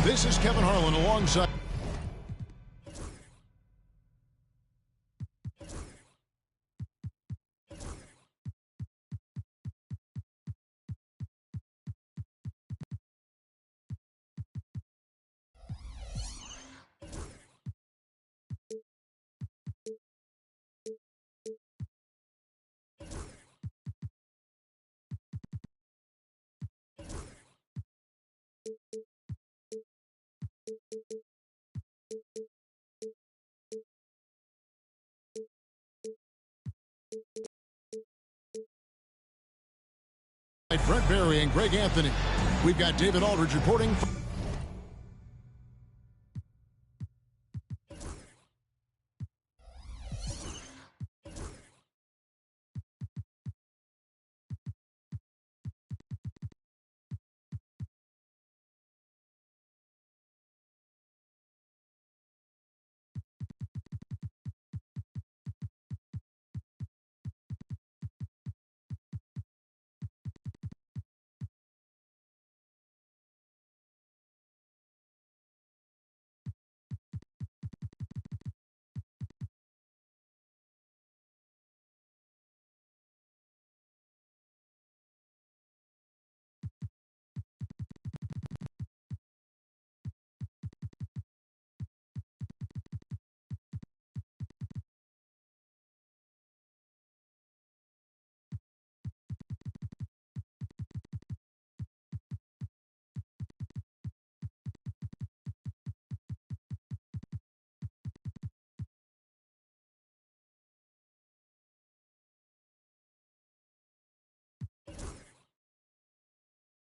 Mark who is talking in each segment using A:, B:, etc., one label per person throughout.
A: This is Kevin Harlan alongside. Brent Barry and Greg Anthony. We've got David Aldridge reporting.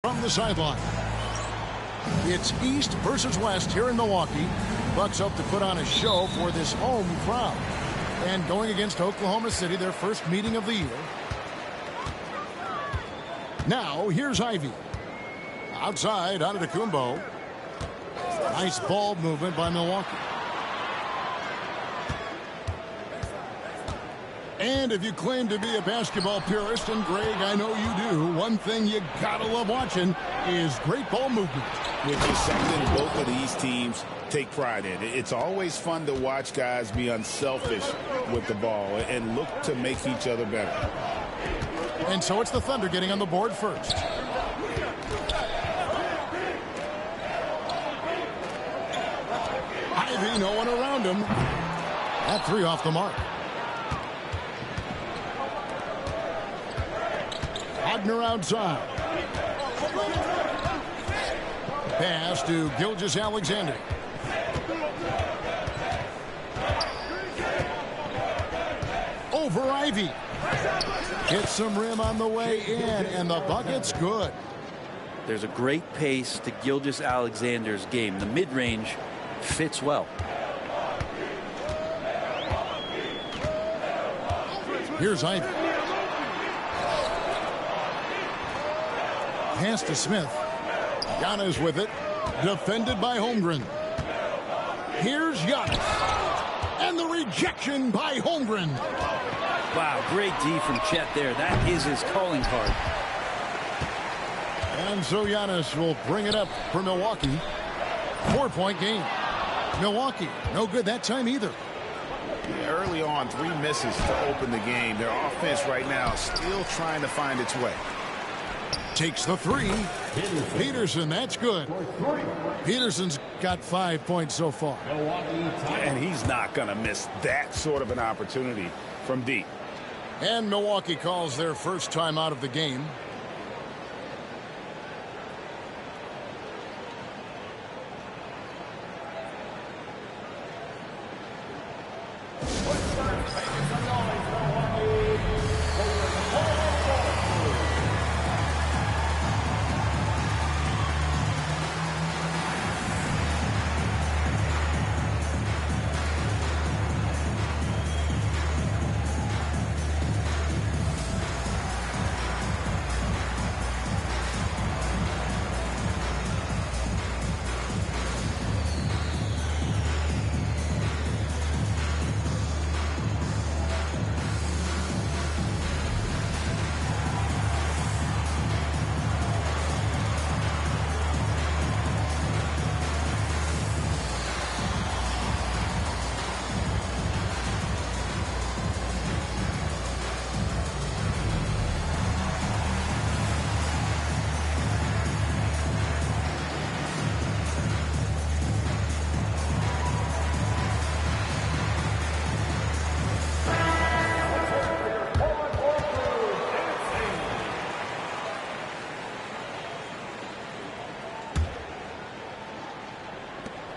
A: From the sideline, it's East versus West here in Milwaukee. Bucks hope to put on a show for this home crowd. And going against Oklahoma City, their first meeting of the year. Now, here's Ivy. Outside, Antetokounmpo. Nice ball movement by Milwaukee. And if you claim to be a basketball purist, and Greg, I know you do, one thing you gotta love watching is great ball movement.
B: Which is something both of these teams take pride in. It's always fun to watch guys be unselfish with the ball and look to make each other better.
A: And so it's the Thunder getting on the board first. Ivy, no one around him. That three off the mark. Wagner outside. Pass to Gilgeous-Alexander. Over Ivy. Hits some rim on the way in, and the bucket's good.
C: There's a great pace to Gilgeous-Alexander's game. The mid-range fits well.
A: Here's Ivy. Pass to Smith. Giannis with it. Defended by Holmgren. Here's Giannis. And the rejection by Holmgren.
C: Wow, great D from Chet there. That is his calling card.
A: And so Giannis will bring it up for Milwaukee. 4-point game. Milwaukee, no good that time either.
B: Early on, 3 misses to open the game. Their offense right now still trying to find its way.
A: Takes the three. Peterson, that's good. Peterson's got 5 points so far.
B: And he's not going to miss that sort of an opportunity from deep.
A: And Milwaukee calls their first time out of the game.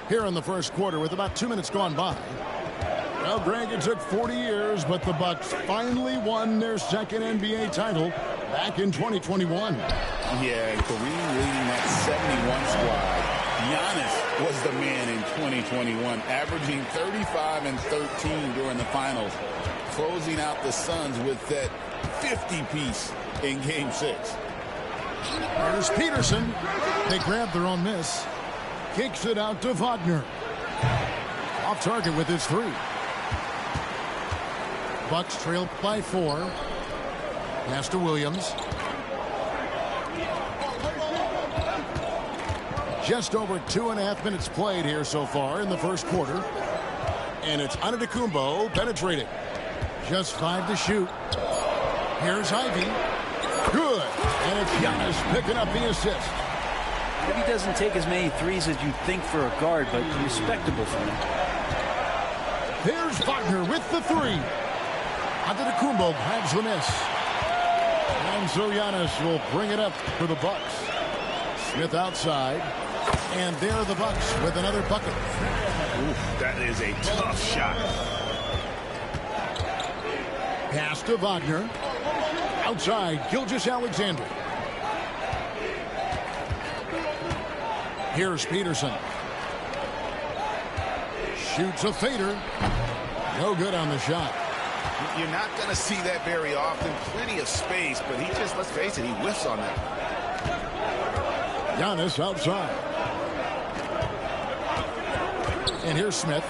A: here in the first quarter with about 2 minutes gone by. Well, Greg, it took 40 years, but the Bucks finally won their second NBA title back in 2021.
B: Yeah, Kareem leading that 71 squad. Giannis was the man in 2021, averaging 35 and 13 during the finals, closing out the Suns with that 50-piece in Game 6.
A: Here's Peterson. They grab their own miss. Kicks it out to Wagner. Off target with his 3. Bucks trail by 4. Pass to Williams. Just over 2.5 minutes played here so far in the first quarter. And it's Antetokounmpo penetrating. Just 5 to shoot. Here's Ivy. Good. And it's Giannis picking up the assist.
C: Maybe he doesn't take as many threes as you'd think for a guard, but respectable for him.
A: There's Wagner with the 3. Antetokounmpo grabs the miss. And so Giannis will bring it up for the Bucks. Smith outside. And there are the Bucks with another bucket.
B: Oof, that is a tough shot.
A: Pass to Wagner. Outside, Gilgeous-Alexander. Here's Peterson. Shoots a fader. No good on the shot.
B: You're not going to see that very often. Plenty of space, but he just, let's face it, he whiffs on that.
A: Giannis outside. And here's Smith.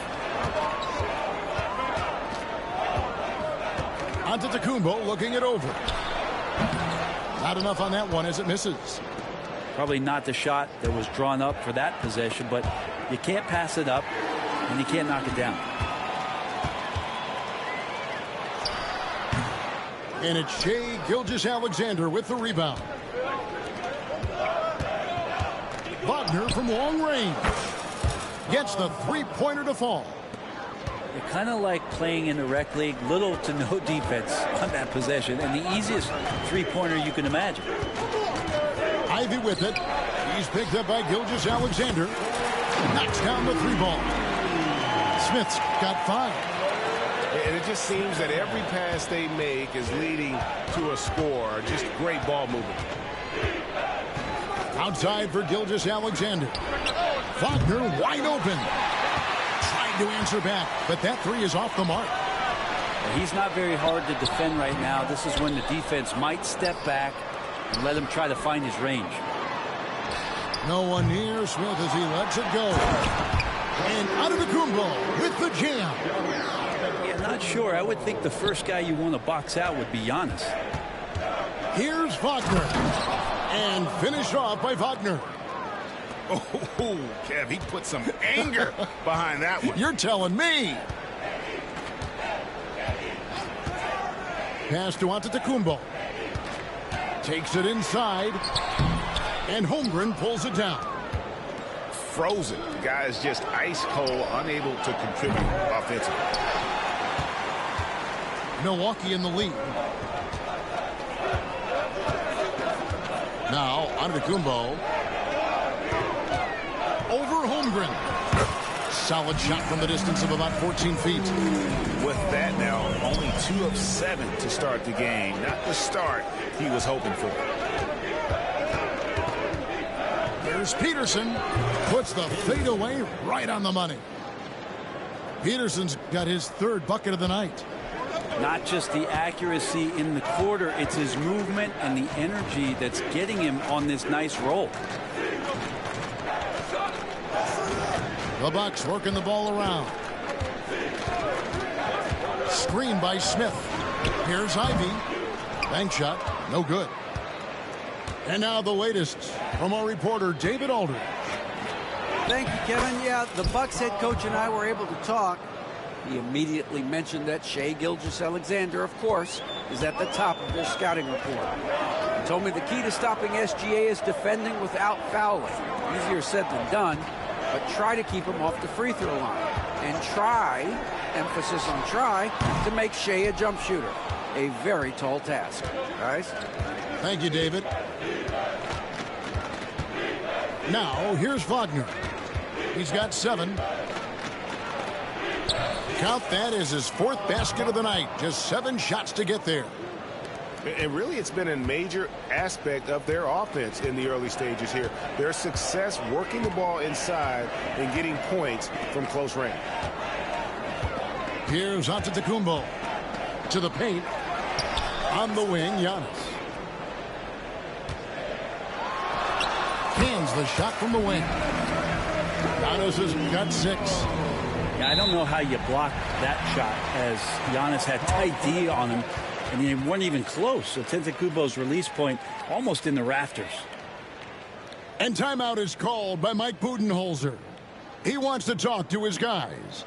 A: Antetokounmpo looking it over. Not enough on that one as it misses.
C: Probably not the shot that was drawn up for that possession, but you can't pass it up and you can't knock it down.
A: And it's Shai Gilgeous-Alexander with the rebound. Wagner from long range gets the 3-pointer to fall.
C: They're kind of like playing in the rec league, little to no defense on that possession, and the easiest 3-pointer you can imagine.
A: Ivy with it. He's picked up by Gilgeous-Alexander. Knocks down the 3-ball. Smith's got 5.
D: And it just seems that every pass they make is leading to a score. Just great ball movement.
A: Outside for Gilgeous-Alexander. Wagner wide open. Trying to answer back, but that 3 is off the mark.
C: He's not very hard to defend right now. This is when the defense might step back and let him try to find his range.
A: No one near Smith as he lets it go. And Antetokounmpo with the jam.
C: Yeah, not sure. I would think the first guy you want to box out would be Giannis.
A: Here's Wagner. And finished off by Wagner.
B: Oh, Kev, he put some anger behind that one.
A: You're telling me. Pass to Antetokounmpo. Takes it inside. And Holmgren pulls it down.
B: Frozen. The guy is just ice cold, unable to contribute offensively.
A: Milwaukee in the lead. Now, Antetokounmpo. Over Holmgren. Solid shot from the distance of about 14 feet.
B: With that now, only 2 of 7 to start the game. Not the start he was hoping for.
A: Here's Peterson. Puts the fadeaway right on the money. Peterson's got his 3rd bucket of the night.
C: Not just the accuracy in the quarter, it's his movement and the energy that's getting him on this nice roll.
A: The Bucks working the ball around. Screen by Smith. Here's Ivy. Bank shot. No good. And now the latest from our reporter, David Aldridge.
E: Thank you, Kevin. Yeah, the Bucks head coach and I were able to talk. He immediately mentioned that Shai Gilgeous-Alexander, of course, is at the top of their scouting report. He told me the key to stopping SGA is defending without fouling. Easier said than done, but try to keep him off the free throw line. And try, emphasis on try, to make Shai a jump shooter. A very tall task. Guys?
A: Thank you, David. Now, here's Wagner. He's got 7. Count that as his 4th basket of the night. Just 7 shots to get there.
D: And really, it's been a major aspect of their offense in the early stages here. Their success working the ball inside and getting points from close range.
A: Here's Antetokounmpo to the paint. On the wing, Giannis. Cans the shot from the wing. Giannis has got 6.
C: Yeah, I don't know how you block that shot, as Giannis had tight D on him, and they weren't even close. So Antetokounmpo's release point almost in the rafters.
A: And timeout is called by Mike Budenholzer. He wants to talk to his guys.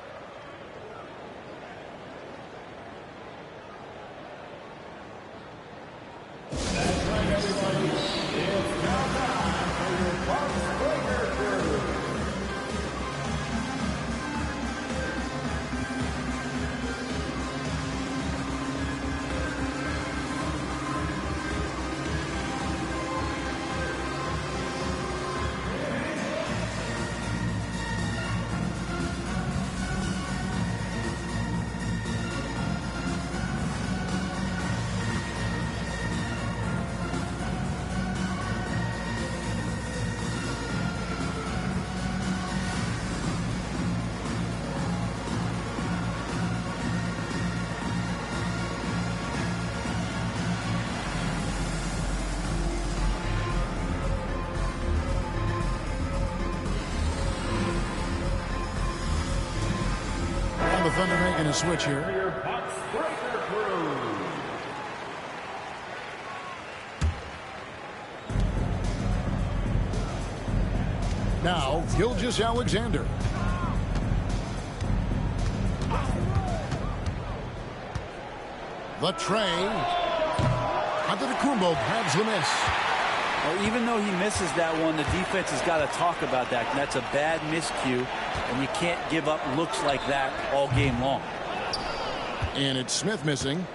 A: The Thunder making a switch here. Now, Gilgeous-Alexander. The tray. Antetokounmpo grabs the miss.
C: Well, even though he misses that one, the defense has got to talk about that. That's a bad miscue, and you can't give up looks like that all game long.
A: And it's Smith missing.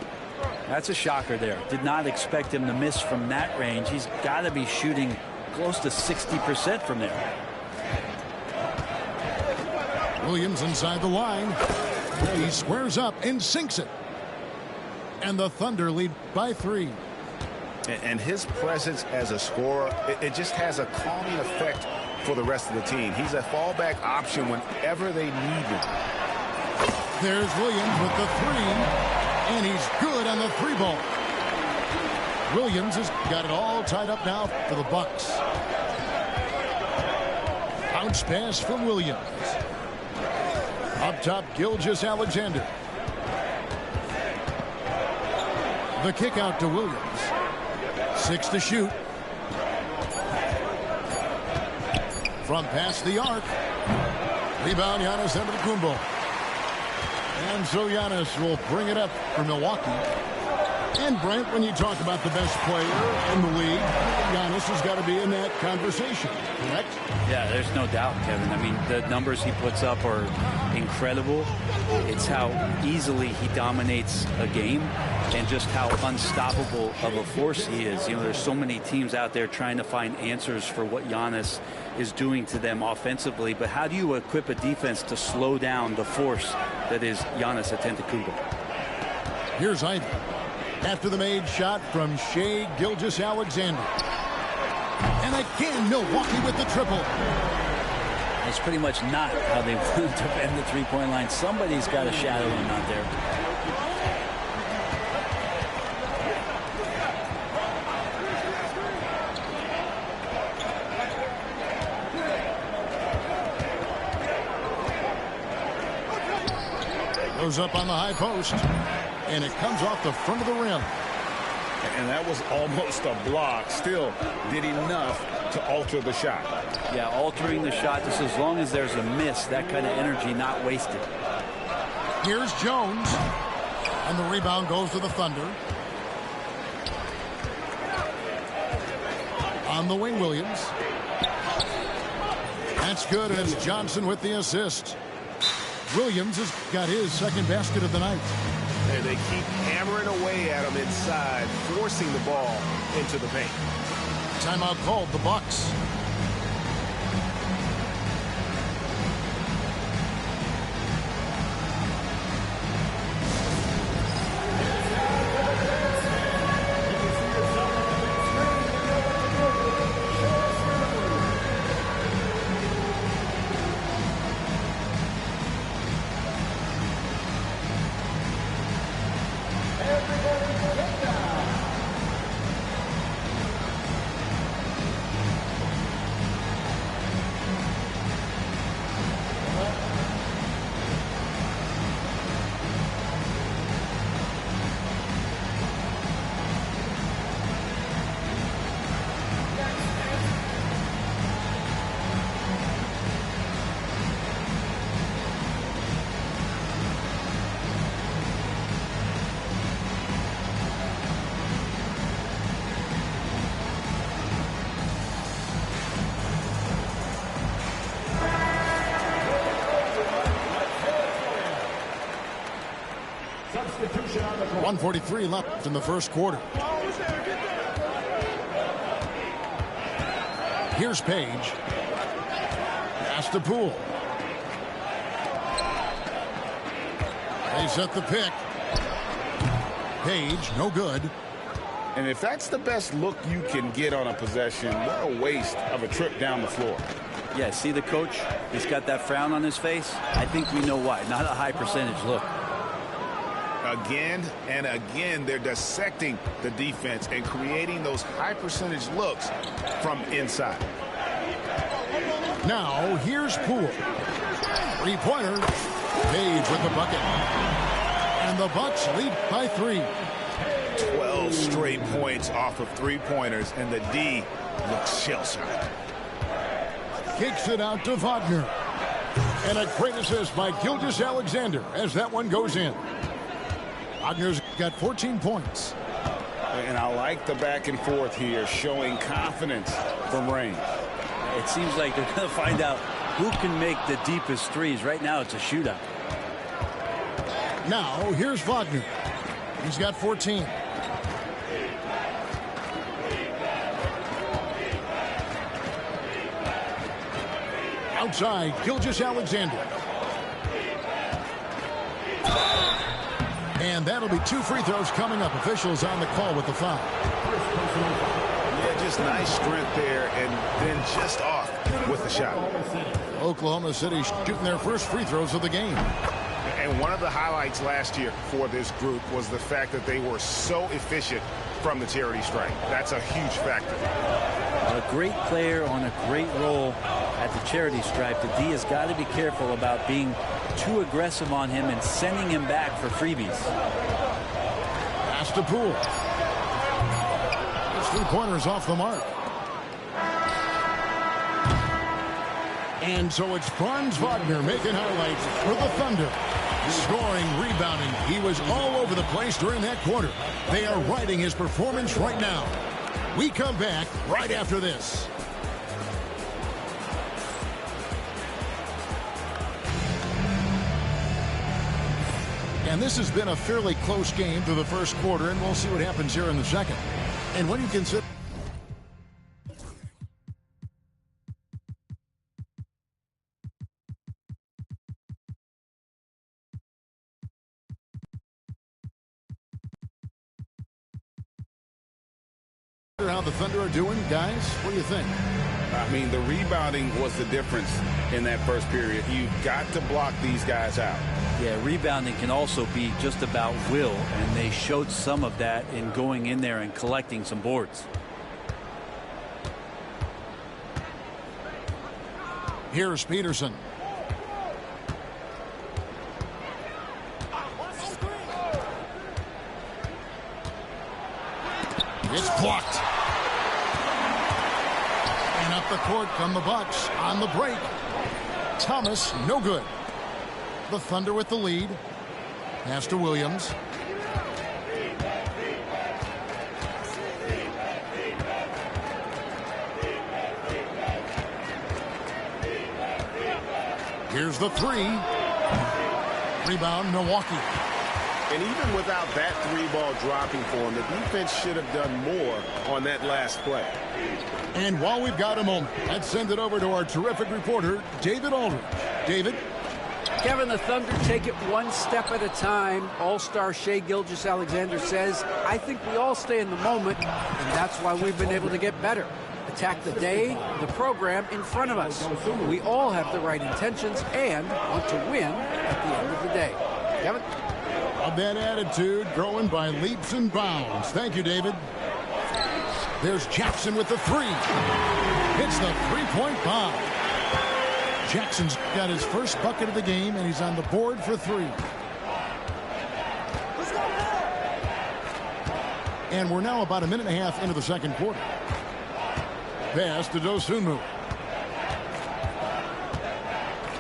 C: That's a shocker there. Did not expect him to miss from that range. He's got to be shooting close to 60% from there.
A: Williams inside the line. He squares up and sinks it. And the Thunder lead by 3.
D: And his presence as a scorer, it just has a calming effect for the rest of the team. He's a fallback option whenever they need him.
A: There's Williams with the 3, and he's good on the 3-ball. Williams has got it all tied up now for the Bucks. Bounce pass from Williams. Up top, Gilgeous-Alexander. The kick out to Williams. 6 to shoot. From past the arc. Rebound, Giannis Antetokounmpo. And so Giannis will bring it up for Milwaukee. And Brent, when you talk about the best player in the league, Giannis has got to be in that conversation, correct?
C: Yeah, there's no doubt, Kevin. I mean, the numbers he puts up are incredible. It's how easily he dominates a game and just how unstoppable of a force he is. You know, there's so many teams out there trying to find answers for what Giannis is doing to them offensively, but how do you equip a defense to slow down the force that is Giannis Antetokounmpo?
A: Here's Ivey. After the made shot from Shai Gilgeous-Alexander. And again, Milwaukee with the triple.
C: That's pretty much not how they want to defend the three-point line. Somebody's got to shadow him out there.
A: Goes up on the high post, and it comes off the front of the rim.
D: And that was almost a block. Still did enough to alter the shot.
C: Yeah, altering the shot, just as long as there's a miss, that kind of energy not wasted.
A: Here's Jones, and the rebound goes to the Thunder. On the wing, Williams. That's good, and it's Johnson with the assist. Williams has got his second basket of the night.
D: And they keep hammering away at him inside, forcing the ball into the paint. Timeout
A: called, the Bucks. 1:43 left in the first quarter. Here's Page. Pass to Poole. They set the pick. Page, no good.
B: And if that's the best look you can get on a possession, what a waste of a trip down the floor.
C: Yeah, see the coach? He's got that frown on his face. I think we know why. Not a high percentage look.
D: Again and again, they're dissecting the defense and creating those high percentage looks from inside.
A: Now, here's Poole. Three-pointer. Page with the bucket. And the Bucks lead by 3.
D: 12 straight points off of three-pointers, and the D looks shell-shocked.
A: Kicks it out to Wagner. And a great assist by Gilgeous-Alexander as that one goes in. Wagner's got 14 points.
B: And I like the back and forth here, showing confidence from range.
C: It seems like they're going to find out who can make the deepest threes. Right now, it's a shootout.
A: Now, here's Wagner. He's got 14. Outside, Gilgeous-Alexander. And that'll be 2 free throws coming up. Officials on the call with the foul.
D: Yeah, just nice strength there, and then just off with the shot.
A: Oklahoma City shooting their first free throws of the game.
D: And one of the highlights last year for this group was the fact that they were so efficient from the charity stripe. That's a huge factor.
C: A great player on a great role at the charity stripe. The D has got to be careful about being too aggressive on him and sending him back for freebies.
A: Pass to Poole. His three-pointers off the mark. And so it's Franz Wagner making highlights for the Thunder. Scoring, rebounding. He was all over the place during that quarter. They are riding his performance right now. We come back right after this. And this has been a fairly close game through the first quarter, and we'll see what happens here in the second. And when you consider how the Thunder are doing, guys, what do you think?
B: I mean, the rebounding was the difference in that first period. You've got to block these guys out.
C: Yeah, rebounding can also be just about will, and they showed some of that in going in there and collecting some boards.
A: Here's Peterson. It's blocked. And up the court come the Bucks on the break. Thomas, no good. The Thunder with the lead. Pass to Williams. Here's the three. Rebound, Milwaukee.
D: And even without that three ball dropping for him, the defense should have done more on that last play.
A: And while we've got a moment, let's send it over to our terrific reporter, David Aldridge. David?
E: Kevin, the Thunder take it one step at a time. All-star Shai Gilgeous-Alexander says, I think we all stay in the moment, and that's why we've been able to get better. Attack the day, the program in front of us. We all have the right intentions and want to win at the end of the day. Kevin?
A: Of that attitude growing by leaps and bounds. Thank you, David. There's Jackson with the three. Hits the three-point bomb. Jackson's got his first bucket of the game, and he's on the board for three. And we're now about a minute and a half into the second quarter. Pass to Dosunmu.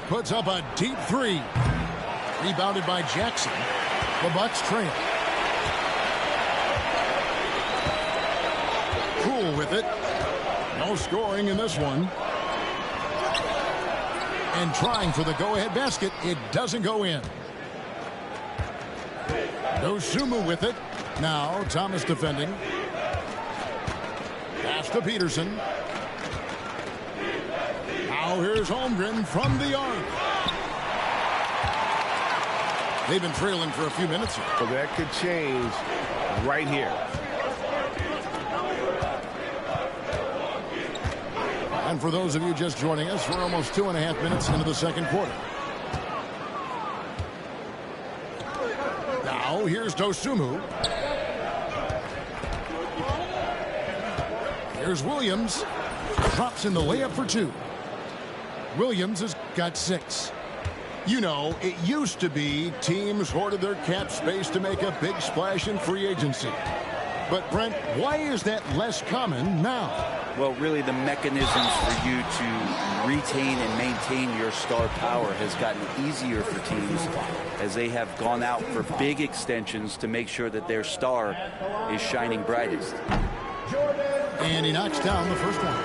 A: Puts up a deep three. Rebounded by Jackson. The Bucks trail. Poole with it. No scoring in this one. And trying for the go-ahead basket. It doesn't go in. Dosunmu with it. Now Thomas defending. Pass to Peterson. Now here's Holmgren from the arc. They've been trailing for a few minutes here.
D: So that could change right here.
A: And for those of you just joining us, we're almost 2.5 minutes into the second quarter. Now here's Dosunmu. Here's Williams. Drops in the layup for 2. Williams has got 6. You know, it used to be teams hoarded their cap space to make a big splash in free agency. But, Brent, why is that less common now?
C: Well, really, the mechanisms for you to retain and maintain your star power has gotten easier for teams as they have gone out for big extensions to make sure that their star is shining brightest.
A: And he knocks down the first one.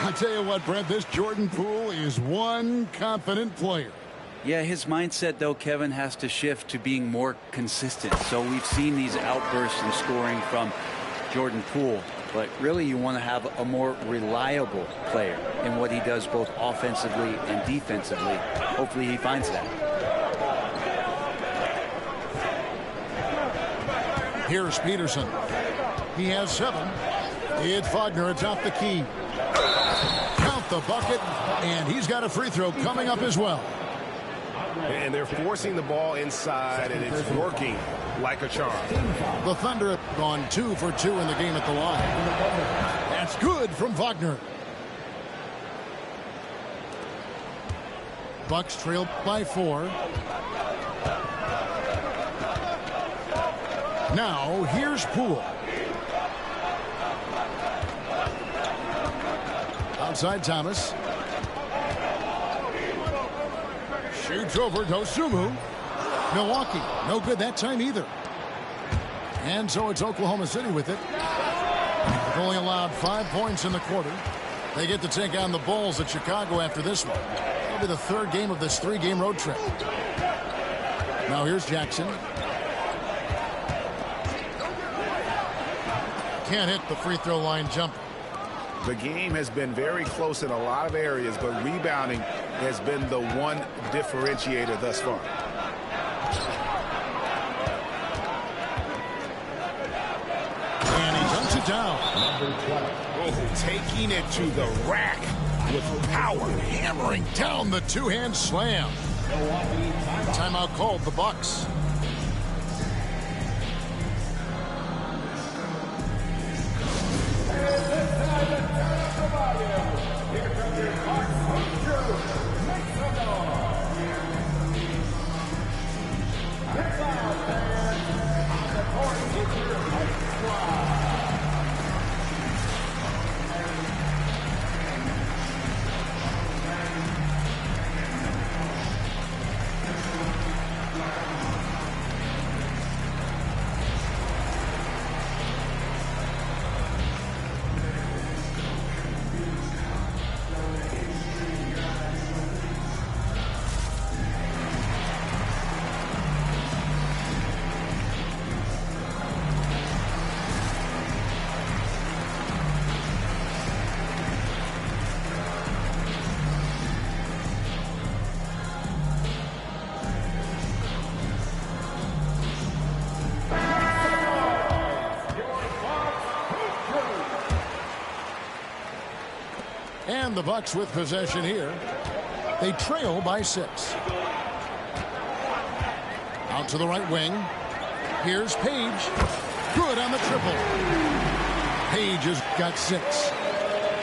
A: I tell you what, Brent, this Jordan Poole is one confident player.
C: Yeah, his mindset, though, Kevin, has to shift to being more consistent. So we've seen these outbursts in scoring from Jordan Poole. But really, you want to have a more reliable player in what he does both offensively and defensively. Hopefully he finds that.
A: Here's Peterson. He has 7. It's Wagner atop the key. Count the bucket, and he's got a free throw coming up as well.
D: And they're forcing the ball inside, and it's working like a charm.
A: The Thunder have gone 2 for 2 in the game at the line. That's good from Wagner. Bucks trail by 4. Now here's Poole. Outside Thomas. Shoots over Dosunmu. Milwaukee, no good that time either. And so it's Oklahoma City with it. They've only allowed 5 points in the quarter. They get to take on the Bulls at Chicago after this one. It'll be the 3rd game of this 3-game road trip. Now here's Jackson. Can't hit the free throw line jumper.
D: The game has been very close in a lot of areas, but rebounding has been the one differentiator thus far.
A: And he dunks it down.
D: Oh, taking it to the rack with power.
A: Hammering down the two-hand slam. Timeout called the Bucks. And the Bucks with possession here. They trail by 6. Out to the right wing. Here's Page. Good on the triple. Page has got 6.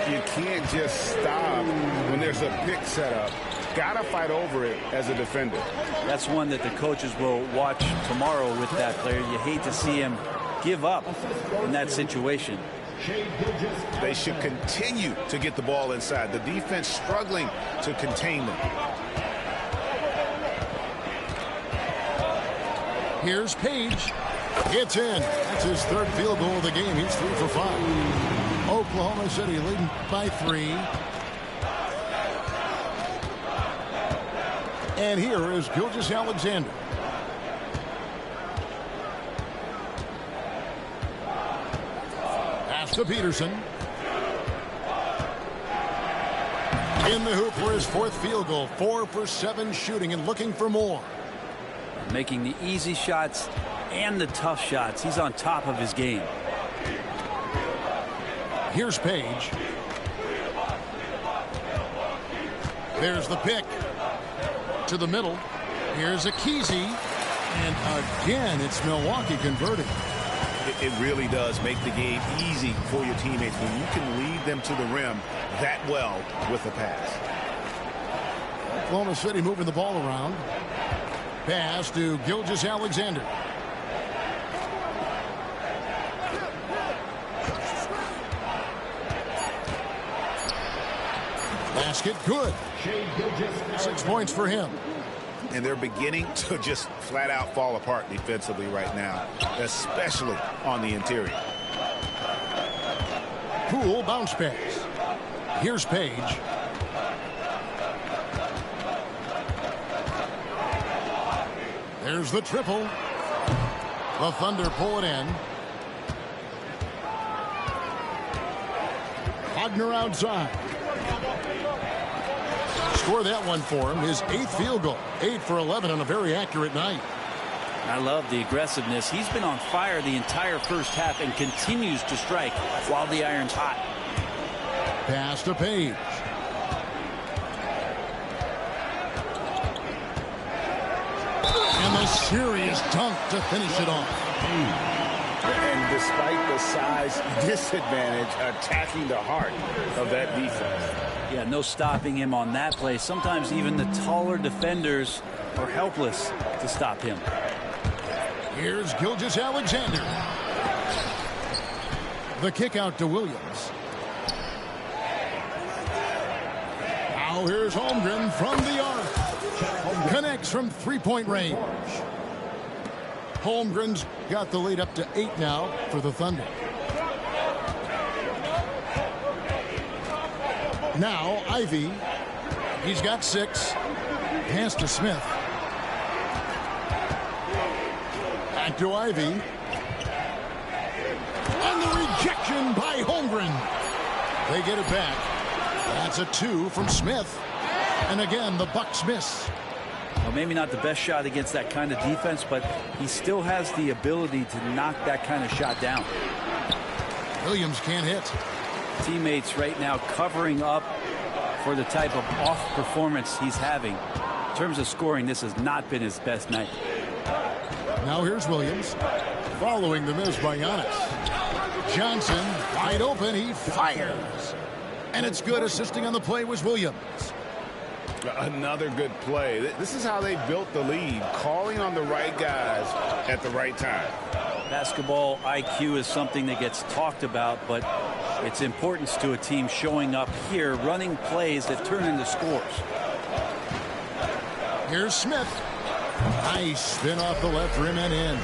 D: You can't just stop when there's a pick set up. Gotta fight over it as a defender.
C: That's one that the coaches will watch tomorrow with that player. You hate to see him give up in that situation.
D: They should continue to get the ball inside. The defense struggling to contain them.
A: Here's Page. It's in. That's his 3rd field goal of the game. He's 3 for 5. Oklahoma City leading by 3. And here is Gilgeous-Alexander. to Peterson. In the hoop for his 4th field goal. 4 for 7 shooting and looking for more.
C: Making the easy shots and the tough shots. He's on top of his game.
A: Here's Page. There's the pick. To the middle. Here's Akizi. And again, it's Milwaukee converting.
D: It really does make the game easy for your teammates when you can lead them to the rim that well with a pass.
A: Oklahoma City moving the ball around. Pass to Gilgeous-Alexander. Basket good. 6 points for him.
D: And they're beginning to just flat out fall apart defensively right now, especially on the interior.
A: Poole bounce pass. Here's Page. There's the triple. The Thunder pull it in. Wagner outside. Score that one for him. His 8th field goal. 8 for 11 on a very accurate night.
C: I love the aggressiveness. He's been on fire the entire first half and continues to strike while the iron's hot.
A: Pass to Page. And the serious dunk to finish it off.
D: And despite the size disadvantage, attacking the heart of that defense.
C: Yeah, no stopping him on that play. Sometimes even the taller defenders are helpless to stop him.
A: Here's Gilgeous-Alexander. The kick out to Williams. Now here's Holmgren from the arc. Connects from 3-point range. Holmgren's got the lead up to 8 now for the Thunder. Now Ivey. He's got 6. Pass to Smith. Back to Ivey. And the rejection by Holmgren. They get it back. That's a 2 from Smith. And again, the Bucks miss.
C: Well, maybe not the best shot against that kind of defense, but he still has the ability to knock that kind of shot down.
A: Williams can't hit.
C: Teammates right now covering up for the type of off performance he's having. In terms of scoring, this has not been his best night.
A: Now here's Williams. Following the miss by Giannis. Johnson wide open. He fires. And it's good. Assisting on the play was Williams.
D: Another good play. This is how they built the lead, calling on the right guys at the right time.
C: Basketball IQ is something that gets talked about, but its importance to a team showing up here, running plays that turn into scores.
A: Here's Smith. Nice spin off the left rim and in.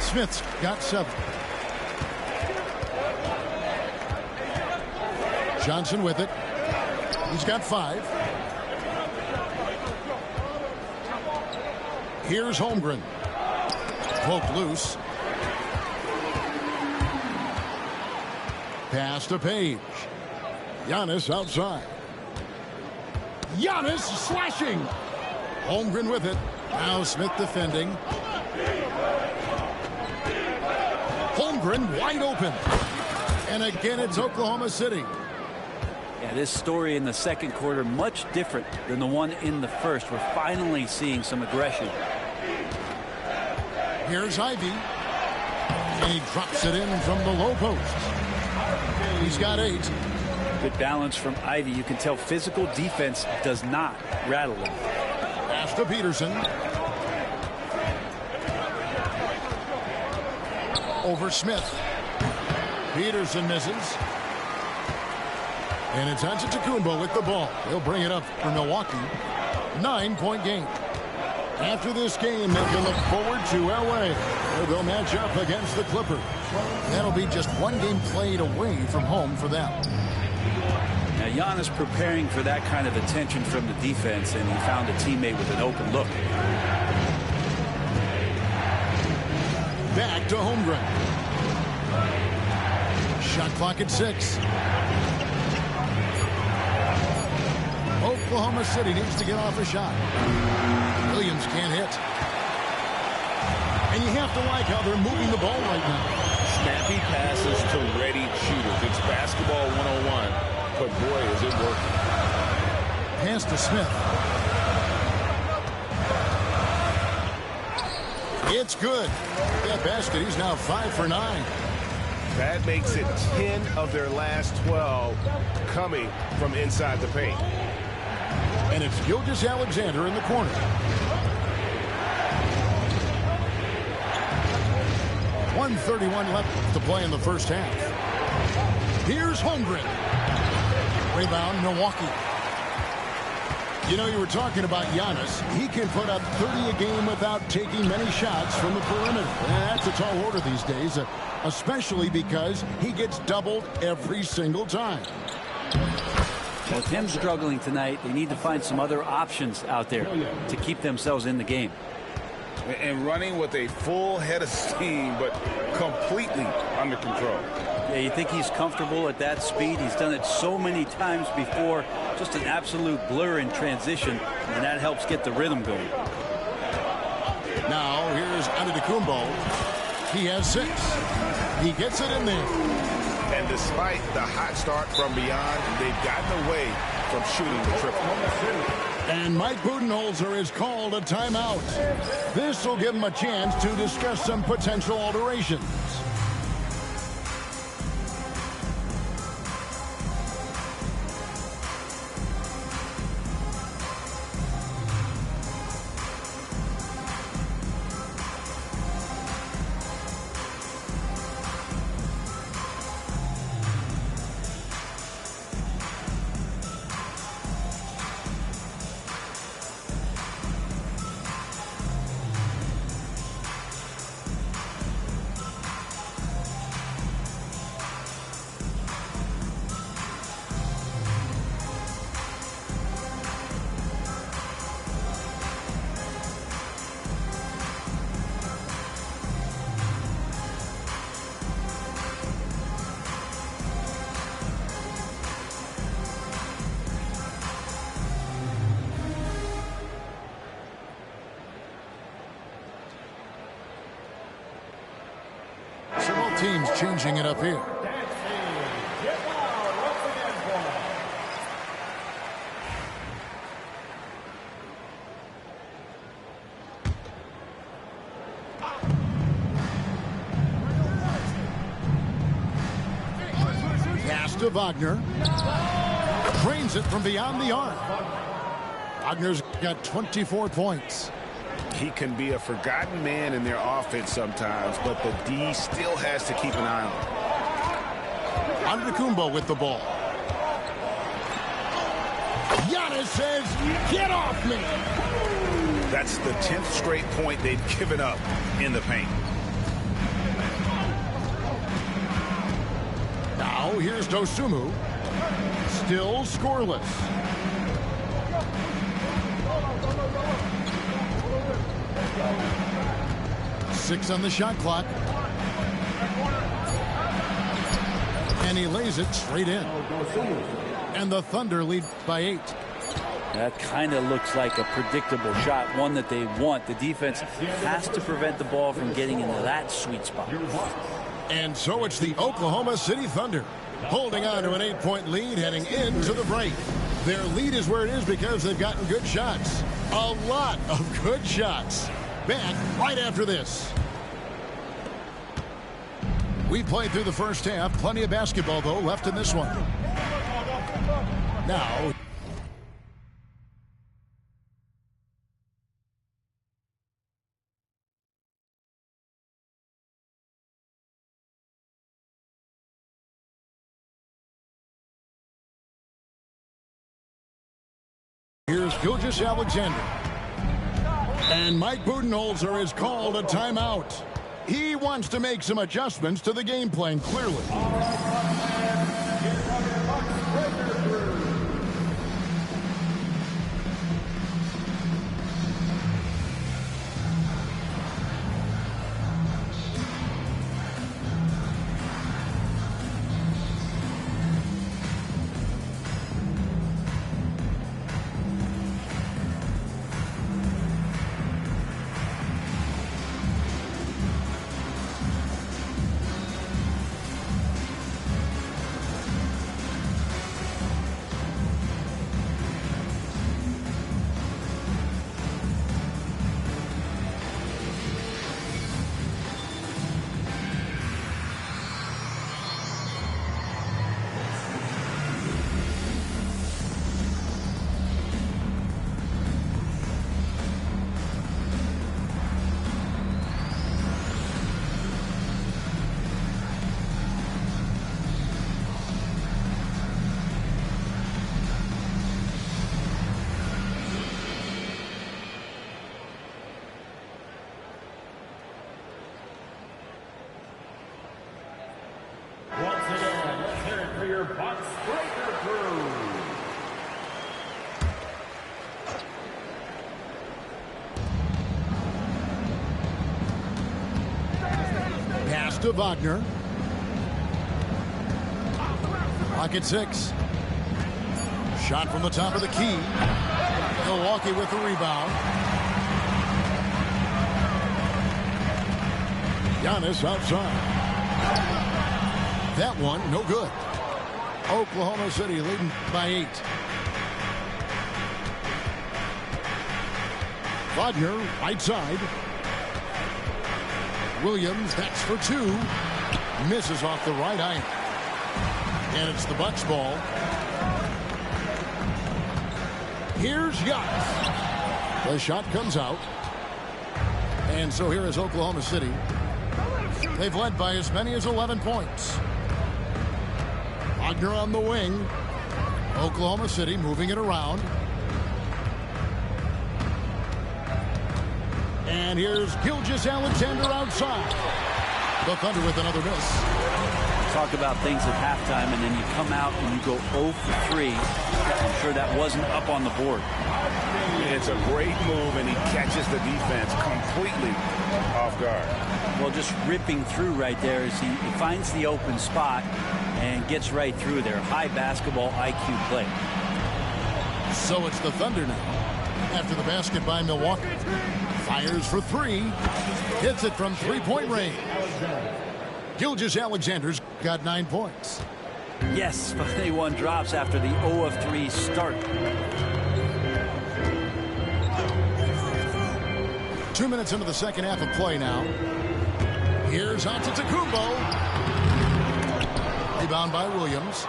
A: Smith's got 7. Johnson with it. He's got 5. Here's Holmgren. Poke loose. Pass to Page. Giannis outside. Giannis slashing. Holmgren with it. Now Smith defending. Holmgren wide open. And again, it's Oklahoma City.
C: Yeah, this story in the second quarter much different than the one in the first. We're finally seeing some aggression.
A: Here's Ivey. And he drops it in from the low post. He's got 8.
C: Good balance from Ivey. You can tell physical defense does not rattle him.
A: Pass to Peterson. Over Smith. Peterson misses. And it's Antetokounmpo with the ball. He'll bring it up for Milwaukee. 9-point game. After this game, they can look forward to LA, where they'll match up against the Clippers. That'll be just 1 game played away from home for them.
C: Now, Giannis preparing for that kind of attention from the defense, and he found a teammate with an open look.
A: Back to Holmgren. Shot clock at 6. Oklahoma City needs to get off a shot. Williams can't hit. And you have to like how they're moving the ball right now.
B: Snappy passes to ready shooters. It's basketball 101, but boy, is it working.
A: Pass to Smith. It's good. That basket, he's now 5 for 9.
D: That makes it 10 of their last 12 coming from inside the paint.
A: And it's Gilgeous-Alexander in the corner. .131 left to play in the first half. Here's Holmgren. Rebound, Milwaukee. You know, you were talking about Giannis. He can put up 30 a game without taking many shots from the perimeter. And that's a tall order these days, especially because he gets doubled every single time.
C: With him struggling tonight, they need to find some other options out there to keep themselves in the game.
B: And running with a full head of steam, but completely under control.
C: Yeah, you think he's comfortable at that speed? He's done it so many times before. Just an absolute blur in transition, and that helps get the rhythm going.
A: Now, here's Antetokounmpo. He has 6. He gets it in there.
D: And despite the hot start from beyond, they've gotten away from shooting the triple.
A: And Mike Budenholzer is called a timeout. This will give him a chance to discuss some potential alterations. Teams changing it up here. Pass to Wagner. Drains it from beyond the arc. Wagner's got 24 points.
D: He can be a forgotten man in their offense sometimes, but the D still has to keep an eye on him.
A: Antetokounmpo with the ball. Giannis says, "Get off me!"
D: That's the 10th straight point they've given up in the paint.
A: Now here's Dosunmu. Still scoreless. Six on the shot clock. And he lays it straight in. And the Thunder lead by 8.
C: That kind of looks like a predictable shot, one that they want. The defense has to prevent the ball from getting into that sweet spot.
A: And so it's the Oklahoma City Thunder holding on to an 8-point lead heading into the break. Their lead is where it is because they've gotten good shots. A lot of good shots. Back right after this. We played through the first half. Plenty of basketball, though, left in this one. Now, here's Gilgeous-Alexander. And Mike Budenholzer is called a timeout. He wants to make some adjustments to the game plan, clearly. to Wagner. Clock at 6. Shot from the top of the key. Milwaukee with the rebound. Giannis outside. That one, no good. Oklahoma City leading by 8. Wagner, right side. Williams, that's for 2. Misses off the right iron. And it's the Bucks ball. Here's Giannis. The shot comes out. And so here is Oklahoma City. They've led by as many as 11 points. Wagner on the wing. Oklahoma City moving it around. And here's Gilgeous-Alexander outside. The Thunder with another miss.
C: Talk about things at halftime, and then you come out and you go 0 for 3. I'm sure that wasn't up on the board.
D: It's a great move, and he catches the defense completely off guard.
C: Well, just ripping through right there as he finds the open spot and gets right through there. High basketball IQ play.
A: So it's the Thunder now. After the basket by Milwaukee. Fires for 3. Hits it from three-point range. Gilgeous-Alexander's got 9 points.
C: Yes, finally one drops after the 0 of 3 start.
A: 2 minutes into the second half of play now. Here's Antetokounmpo. Rebound by Williams.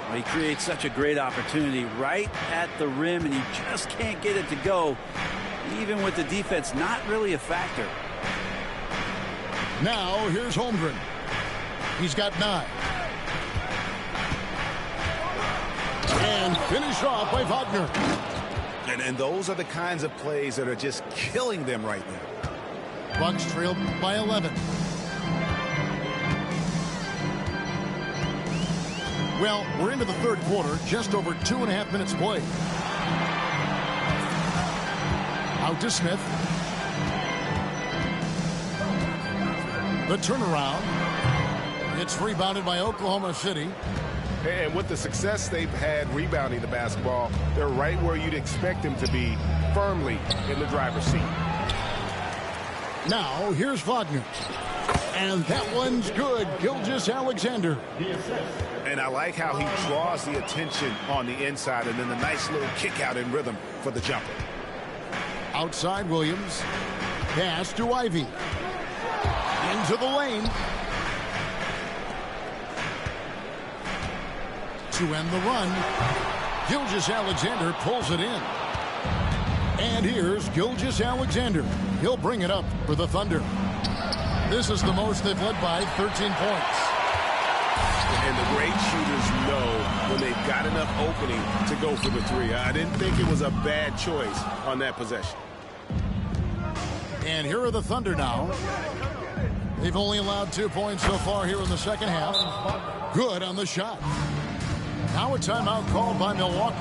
C: Well, he creates such a great opportunity right at the rim, and he just can't get it to go. Even with the defense not really a factor.
A: Now here's Holmgren. He's got 9. And finished off by Wagner.
D: And those are the kinds of plays that are just killing them right now.
A: Bucks trailed by 11. Well, we're into the third quarter, just over 2.5 minutes played. Out to Smith. The turnaround. It's rebounded by Oklahoma City.
D: And with the success they've had rebounding the basketball, they're right where you'd expect them to be, firmly in the driver's seat.
A: Now, here's Wagner. And that one's good. Gilgeous-Alexander.
D: And I like how he draws the attention on the inside, and then the nice little kick out in rhythm for the jumper.
A: Outside Williams. Pass to Ivy. Into the lane. To end the run. Gilgeous-Alexander pulls it in. And here's Gilgeous-Alexander. He'll bring it up for the Thunder. This is the most they've led by 13 points.
D: And the great shooters know when they've got enough opening to go for the 3. I didn't think it was a bad choice on that possession.
A: And here are the Thunder now. They've only allowed 2 points so far here in the second half. Good on the shot. Now a timeout called by Milwaukee.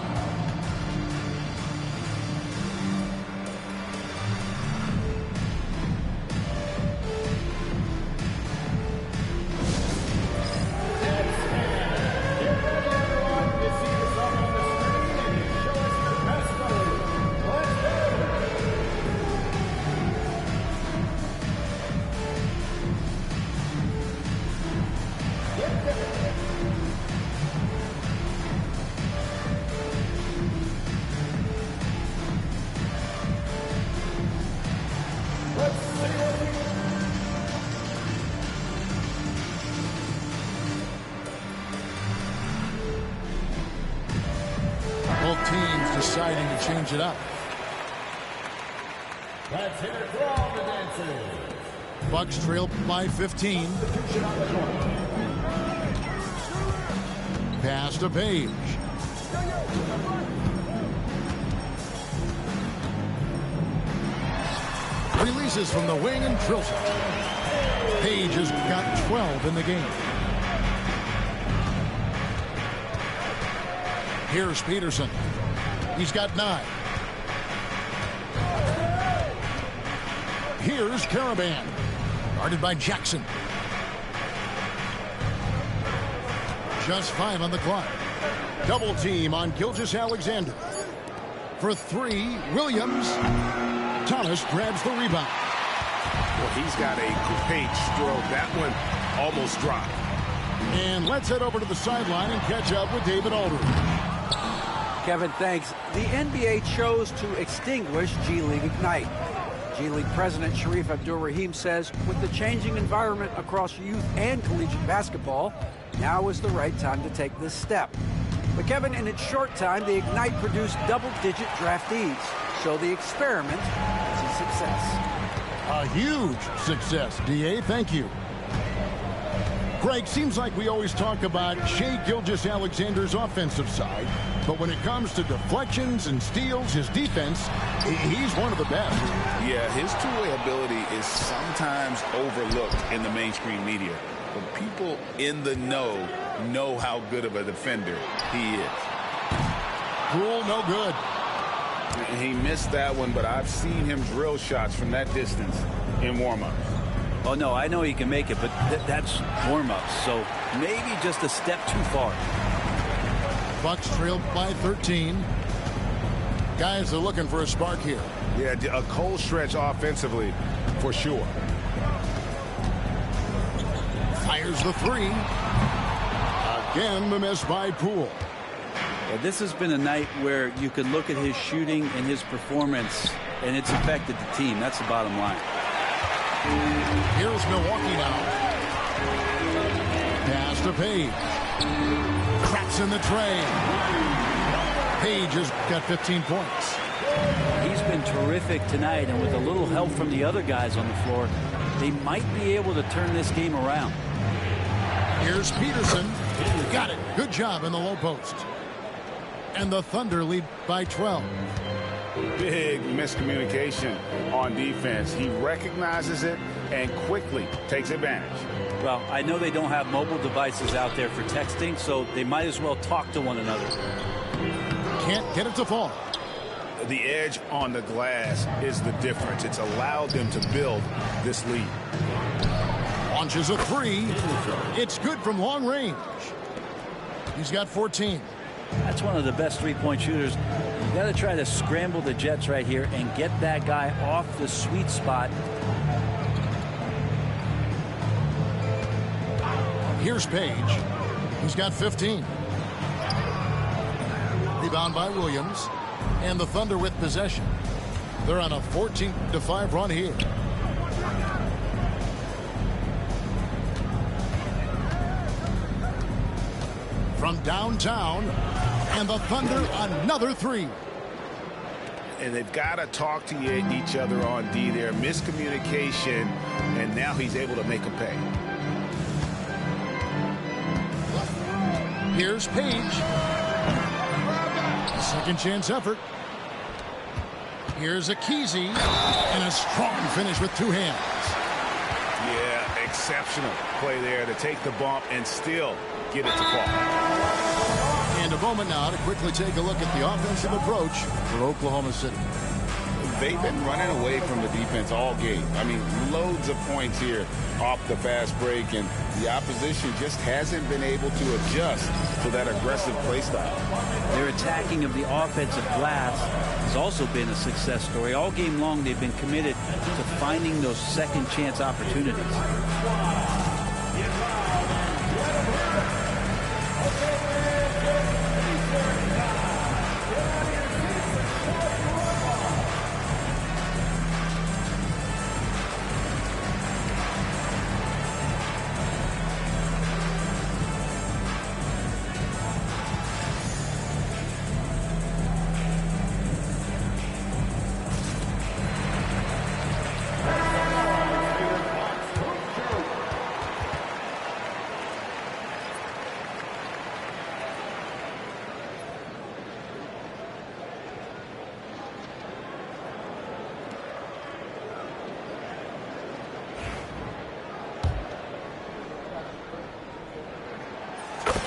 A: Both teams deciding to change it up.
F: Let's hear it for all the dancers.
A: Bucks trail by 15. Pass to Page. Releases from the wing and drills it. Page has got 12 in the game. Here's Peterson. He's got 9. Here's Caravan. Guarded by Jackson. Just 5 on the clock. Double team on Gilgeous-Alexander. For 3, Williams. Thomas grabs the rebound.
D: Well, he's got a great stroke. That one almost dropped.
A: And let's head over to the sideline and catch up with David Aldridge.
E: Kevin, thanks. The NBA chose to extinguish G League Ignite. G League President Sharif Abdur-Rahim says with the changing environment across youth and collegiate basketball, now is the right time to take this step. But Kevin, in its short time, the Ignite produced double-digit draftees. So the experiment is a success.
A: A huge success, DA. Thank you. Greg, seems like we always talk about Shai Gilgeous-Alexander's offensive side, but when it comes to deflections and steals, his defense, he's one of the best.
B: Yeah, his two-way ability is sometimes overlooked in the mainstream media, but people in the know how good of a defender he is.
A: Poole, no good.
B: He missed that one, but I've seen him drill shots from that distance in warm-ups.
C: Oh, no, I know he can make it, but that's warm-ups, so maybe just a step too far.
A: Bucks trailed by 13. Guys are looking for a spark here.
D: Yeah, a cold stretch offensively, for sure.
A: Fires the 3. Again, the miss by Poole.
C: Well, this has been a night where you could look at his shooting and his performance, and it's affected the team. That's the bottom line.
A: Here's Milwaukee now. Pass to Page. Cracks in the tray. Page has got 15 points.
C: He's been terrific tonight, and with a little help from the other guys on the floor, they might be able to turn this game around.
A: Here's Peterson. Got it. Good job in the low post. And the Thunder lead by 12.
D: Big miscommunication on defense. He recognizes it and quickly takes advantage.
C: Well, I know they don't have mobile devices out there for texting, so they might as well talk to one another.
A: Can't get it to fall.
D: The edge on the glass is the difference. It's allowed them to build this lead.
A: Launches a 3. It's good from long range. He's got 14.
C: That's one of the best three-point shooters. You got to try to scramble the Jets right here and get that guy off the sweet spot.
A: Here's Page. He's got 15. Rebound by Williams. And the Thunder with possession. They're on a 14-5 run here. From downtown, and the Thunder another 3.
D: And they've got to talk to each other on D there. Miscommunication, and now he's able to make a pay.
A: Here's Page. Second chance effort. Here's Akizi, and a strong finish with 2 hands.
D: Yeah, exceptional play there to take the bump and still get it to fall.
A: And a moment now to quickly take a look at the offensive approach for Oklahoma City.
B: They've been running away from the defense all game. I mean, loads of points here off the fast break, and the opposition just hasn't been able to adjust to that aggressive play style.
C: Their attacking of the offensive glass has also been a success story. All game long, they've been committed to finding those second chance opportunities.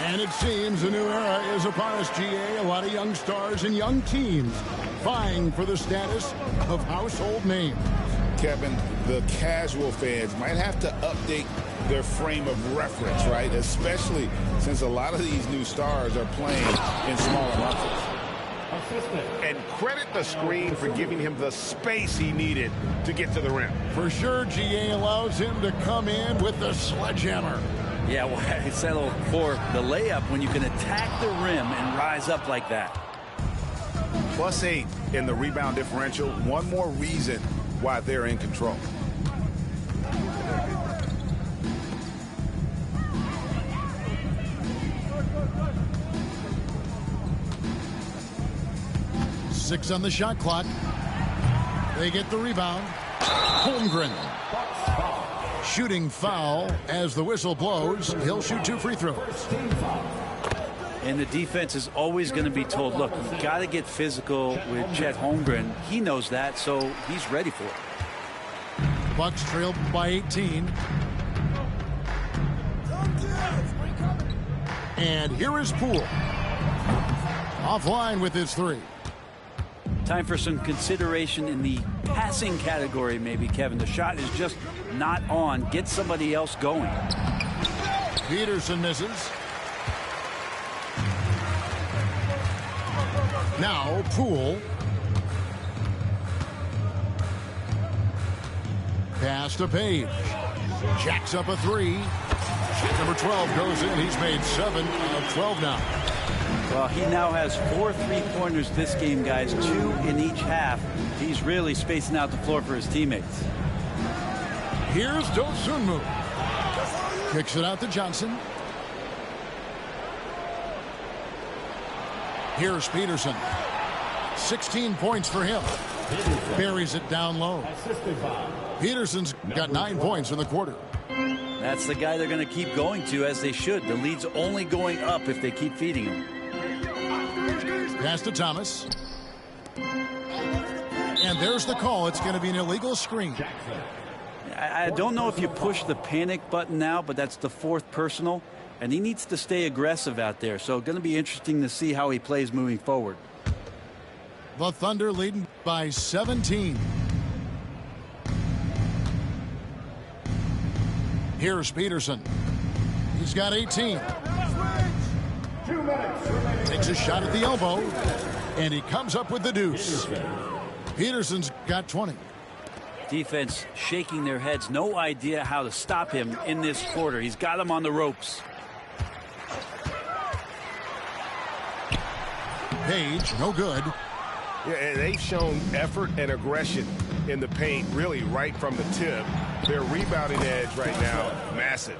A: And it seems a new era is upon us, GA. A lot of young stars and young teams vying for the status of household names.
B: Kevin, the casual fans might have to update their frame of reference, right? Especially since a lot of these new stars are playing in smaller markets.
D: And credit the screen for giving him the space he needed to get to the rim.
A: For sure, GA allows him to come in with the sledgehammer.
C: Yeah, well, I settle for the layup when you can attack the rim and rise up like that.
D: +8 in the rebound differential. One more reason why they're in control.
A: Six on the shot clock. They get the rebound. Holmgren. Shooting foul as the whistle blows. He'll shoot 2 free throws.
C: And the defense is always going to be told, look, you got to get physical with Chet Holmgren. He knows that, so he's ready for it.
A: Bucks trailed by 18. And here is Poole. Offline with his 3.
C: Time for some consideration in the passing category, maybe, Kevin. The shot is just not on. Get somebody else going.
A: Peterson misses. Now Poole. Pass to Page. Jacks up a 3. Number 12 goes in. He's made 7 of 12 now.
C: Well, he now has 4 3-pointers this game, guys. 2 in each half. He's really spacing out the floor for his teammates.
A: Here's Dosunmu. Kicks it out to Johnson. Here's Peterson. 16 points for him. Buries it down low. Peterson's got 9 points in the quarter.
C: That's the guy they're going to keep going to, as they should. The lead's only going up if they keep feeding him.
A: Pass to Thomas. And there's the call. It's going to be an illegal screen.
C: I don't know if you push the panic button now, but that's the 4th personal. And he needs to stay aggressive out there. So going to be interesting to see how he plays moving forward.
A: The Thunder leading by 17. Here's Peterson. He's got 18. Takes a shot at the elbow. And he comes up with the deuce. Peterson's got 20.
C: Defense shaking their heads. No idea how to stop him in this quarter. He's got him on the ropes.
A: Page, no good.
D: Yeah, and they've shown effort and aggression in the paint, really right from the tip. Their rebounding edge right now, massive.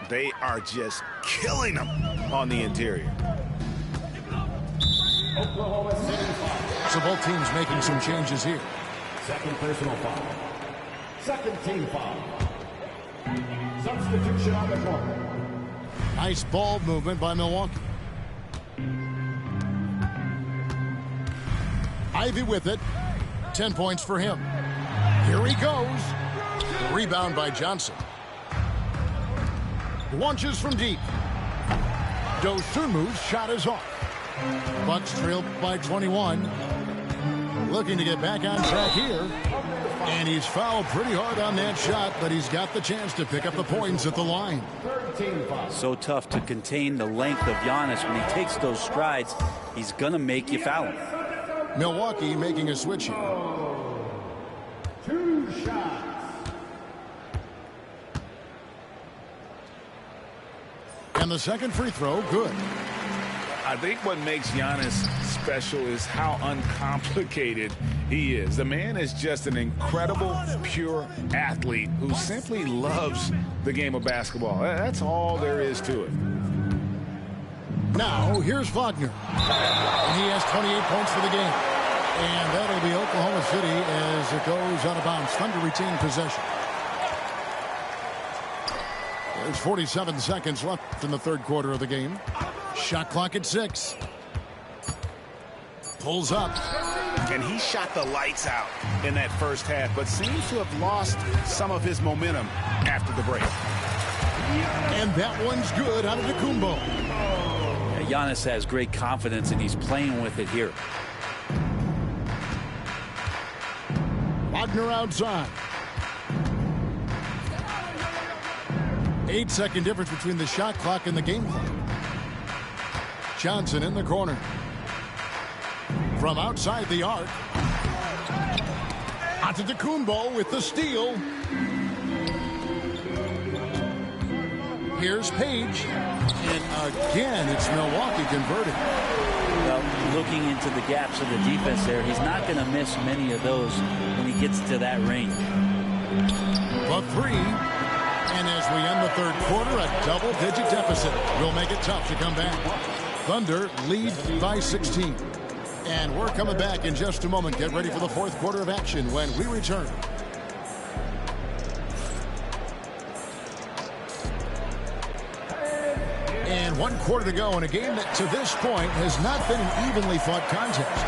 D: They are just killing them on the interior.
A: So both teams making some changes here.
F: Second personal foul. Second team foul. Substitution on the court.
A: Nice ball movement by Milwaukee. Ivy with it. 10 points for him. Here he goes. Rebound by Johnson. Launches from deep. Dosunmu's shot is off. Bucks trailed by 21. Looking to get back on track here. And he's fouled pretty hard on that shot, but he's got the chance to pick up the points at the line.
C: So tough to contain the length of Giannis. When he takes those strides, he's going to make you foul him.
A: Milwaukee making a switch here.
F: 2 shots.
A: And the second free throw, good.
B: I think what makes Giannis special is how uncomplicated he is. The man is just an incredible, pure athlete who simply loves the game of basketball. That's all there is to it.
A: Now, here's Wagner. And he has 28 points for the game. And that'll be Oklahoma City as it goes out of bounds. Thunder retain possession. There's 47 seconds left in the third quarter of the game. Shot clock at 6. Pulls up.
D: And he shot the lights out in that first half, but seems to have lost some of his momentum after the break.
A: And that one's good out of Kumbo.
C: Yeah, Giannis has great confidence, and he's playing with it here.
A: Wagner outside. 8-second difference between the shot clock and the game clock. Johnson in the corner. From outside the arc. Antetokounmpo with the steal. Here's Page. And again, it's Milwaukee converting.
C: Well, looking into the gaps of the defense there, he's not going to miss many of those when he gets to that range.
A: The three. And as we end the third quarter, a double-digit deficit will make it tough to come back. Thunder lead by 16. And we're coming back in just a moment. Get ready for the fourth quarter of action when we return. And 1 quarter to go in a game that to this point has not been an evenly fought contest.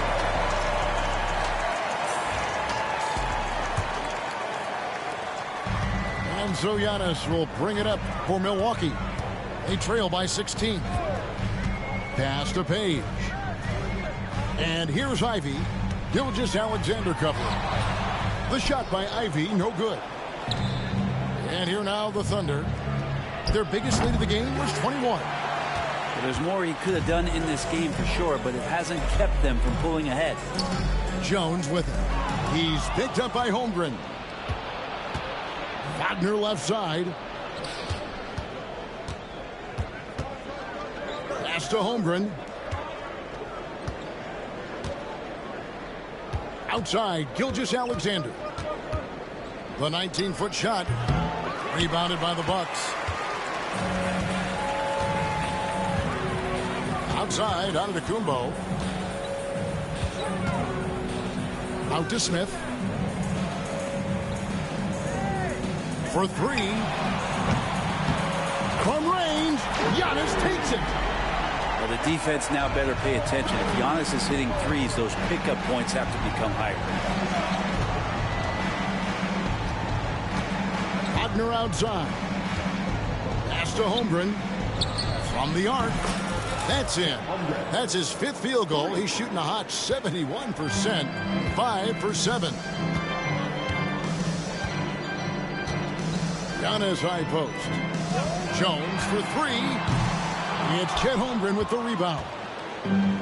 A: And so Giannis will bring it up for Milwaukee. They trail by 16. Pass to Page. And here's Ivy. Gilgeous-Alexander covering. The shot by Ivy, no good. And here now the Thunder. Their biggest lead of the game was 21.
C: Well, there's more he could have done in this game for sure, but it hasn't kept them from pulling ahead.
A: Jones with it. He's picked up by Holmgren. Wagner left side. Pass to Holmgren. Outside, Gilgeous-Alexander. The 19-foot shot. Rebounded by the Bucks. Outside, Antetokounmpo. Out to Smith. For three. From range, Giannis takes it.
C: Well, the defense now better pay attention. If Giannis is hitting threes, those pickup points have to become higher.
A: Wagner outside. Pass to Holmgren. From the arc. That's in. That's his 5th field goal. He's shooting a hot 71%. 5 for 7. Giannis high post. Jones for 3. It's Chet Holmgren with the rebound.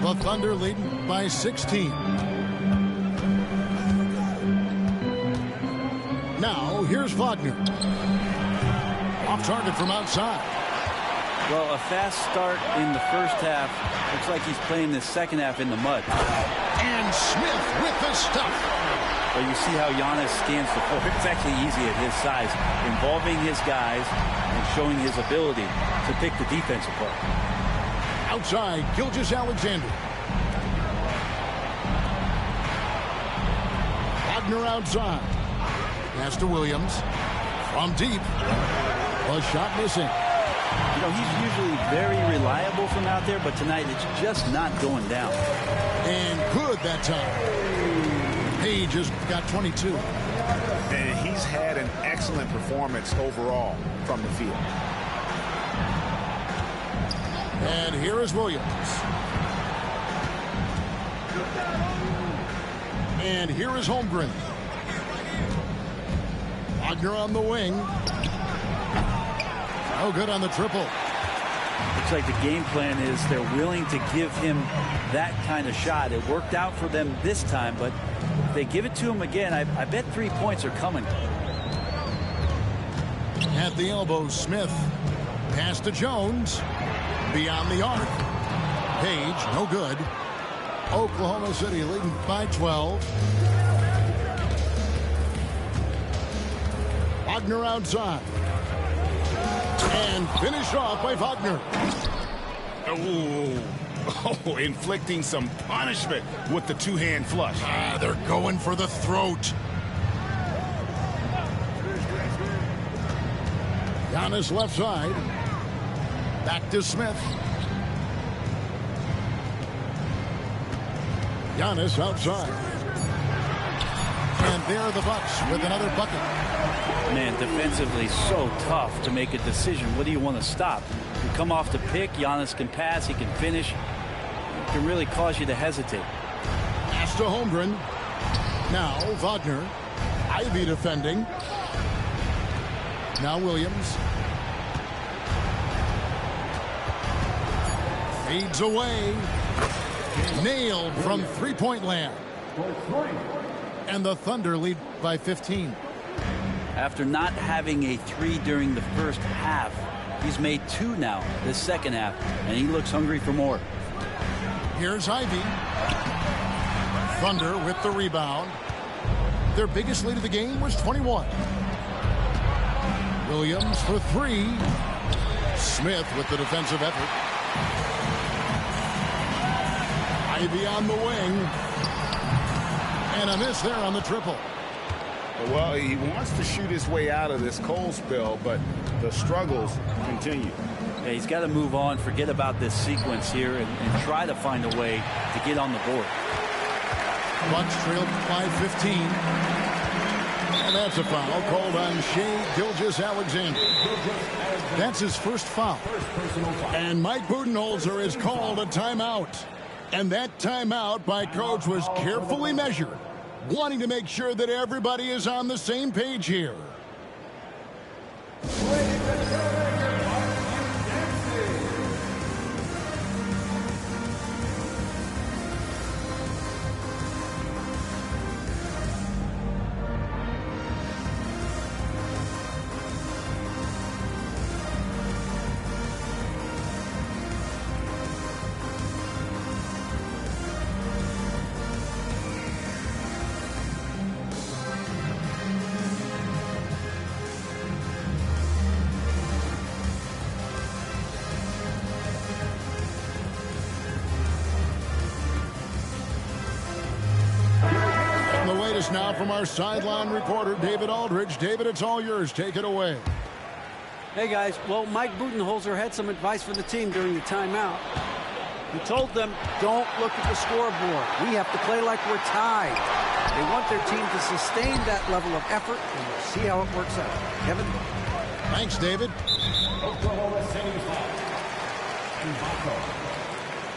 A: The Thunder leading by 16. Now here's Wagner. Off target from outside.
C: Well, a fast start in the first half. Looks like he's playing the second half in the mud.
A: And Smith with the stuff.
C: Well, you see how Giannis scans the floor. It's actually easy at his size, involving his guys and showing his ability to pick the defense apart.
A: Outside, Gilgeous-Alexander. Wagner outside. Pass to Williams. From deep. A shot missing.
C: You know, he's usually very reliable from out there, but tonight it's just not going down.
A: And good that time. Page has got 22.
D: And he's had an excellent performance overall from the field.
A: And here is Williams. And here is Holmgren. Wagner on the wing. No good on the triple.
C: Looks like the game plan is they're willing to give him that kind of shot. It worked out for them this time, but if they give it to him again, I bet 3 points are coming.
A: At the elbow, Smith. Pass to Jones. Beyond the arc. Page, no good. Oklahoma City leading by 12. Wagner outside. And finished off by Wagner.
D: Oh, inflicting some punishment with the two-hand flush.
A: They're going for the throat. Giannis left side. Back to Smith. Giannis outside. And there are the Bucks with another bucket.
C: Man, defensively so tough to make a decision. What do you want to stop? You come off the pick, Giannis can pass, he can finish. It can really cause you to hesitate.
A: Pass to Holmgren. Now Fades away. Nailed from three-point land. And the Thunder lead by 15.
C: After not having a three during the first half, he's made two now this second half, and he looks hungry for more.
A: Here's Ivy. Thunder with the rebound. Their biggest lead of the game was 21. Williams for three. Smith with the defensive effort. Ivy on the wing. And a miss there on the triple.
D: Well, he wants to shoot his way out of this cold spell, but the struggles continue.
C: Yeah, he's got to move on, forget about this sequence here, and try to find a way to get on the board.
A: Bucks trailed by 15. And that's a foul called on Shai Gilgeous-Alexander. That's his first foul. And Mike Budenholzer has called a timeout. And that timeout by coach was carefully measured, wanting to make sure that everybody is on the same page here. Now from our sideline reporter, David Aldridge. David, it's all yours. Take it away.
E: Hey, guys. Well, Mike Budenholzer had some advice for the team during the timeout. He told them, don't look at the scoreboard. We have to play like we're tied. They want their team to sustain that level of effort, and we'll see how it works out. Kevin?
A: Thanks, David.
F: Oklahoma City foul. Ibaka.